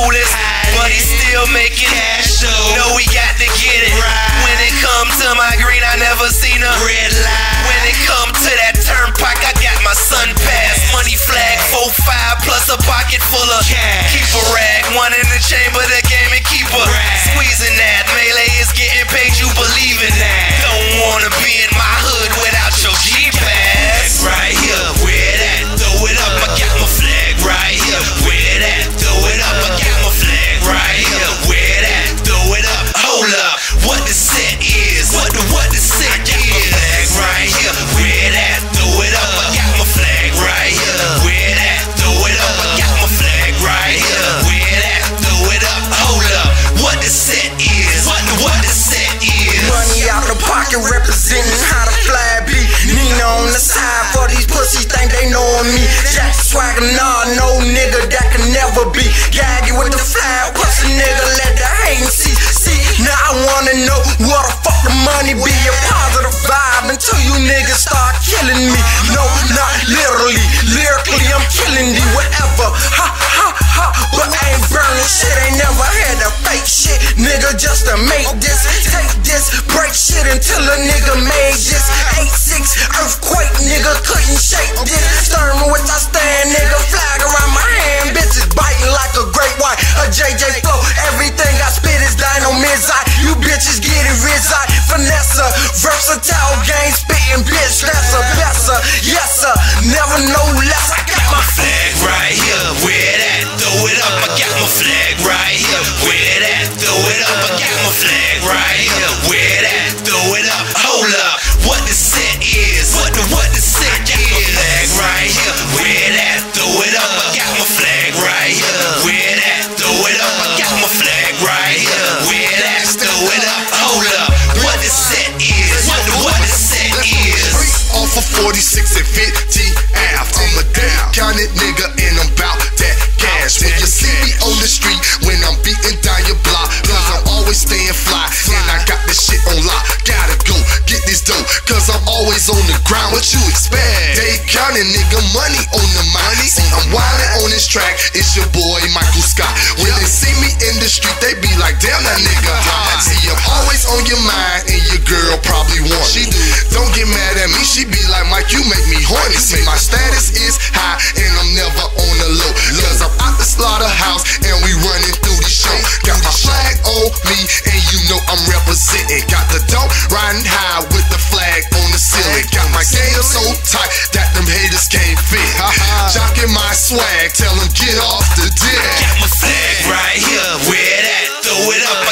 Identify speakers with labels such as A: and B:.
A: coolest, but he still making cash. Know we got to get it. When it comes to my green, I never seen a red line. When it comes to that turnpike, I got my sun pass. Money flag, 4-5 plus a pocket full of cash. Keep a rag, one in the chamber, the game and keep a squeezing that. Melee is getting paid, you believe in that. Don't wanna be in my hood without your G-Pass. Right here, where that? Throw it up, I got my flag right here. Where that? Throw it up, I got my flag right here. Where that? Throw it up, hold up. What the set is? What the set is? Flag right here. Where that? Throw it up, I got my flag right here. Where that? Throw it up, I got my flag right here. Where that? Throw it up, hold up. What the set is? What the set is?
B: Money out the pocket representing how the flag be. Nina on the side for these pussies think they knowin' me. Jack swagger, nah, no nigga that can never be. Gaggy with the flag, pussy nigga, let the hatin' see. Now I wanna know what the fuck the money be. A positive vibe until you niggas start killing me. No, not literally, lyrically I'm killing thee. Whatever, ha ha ha, but I ain't burning shit. Ain't never had a fake shit, nigga, just to make this. Take this, break shit until a nigga made this. 8-6 earthquake, nigga, couldn't shake this. Stern with I stand, nigga, flag around my hand. Bitches biting like a great white, a JJ flow. Everything I spit is dino mid-eye. You bitches getting rizzy, finesse, versatile game spitting bitch. That's a besser, yes sir, never know less. I got my
A: flag right here. Where that? Throw it up, I got my flag right here. Where that? Throw it up, I got my flag right here. Where that? Throw it up, hold up. What the set is? What the set is? Flag right here. Where that? Throw it up, I got my flag right here. Where that? Throw it up, I got my flag right here. Where that? Throw it up, hold up. What the set is? What the set is?
C: Off of 46 and 50 Ave. I'm a down counted nigga and I'm bout that cash. When you see me on the street, when I'm beating down your block, cause I'm always staying fly and I got this shit on lock. Gotta go get this dough, cause I'm always on the ground. What you expect? They counting nigga money on the money. See, I'm wildin' on this track. It's your boy Michael Scott. When they see me in the street, they be like, damn that nigga hot. See, I'm always on your mind and your girl probably want. She do. Don't get mad at me. She be like, Mike, you make me horny. See, my status is high and I'm never on the low, cause I'm out the slaughterhouse and we running through the show. Got my flag on me and you know I'm representing. Got the dope riding high with the flag on the ceiling. Got my game so tight that them haters can't fit. Jocking my swag, tell them get off the dick.
A: Got my flag right here. Where that? Throw it up.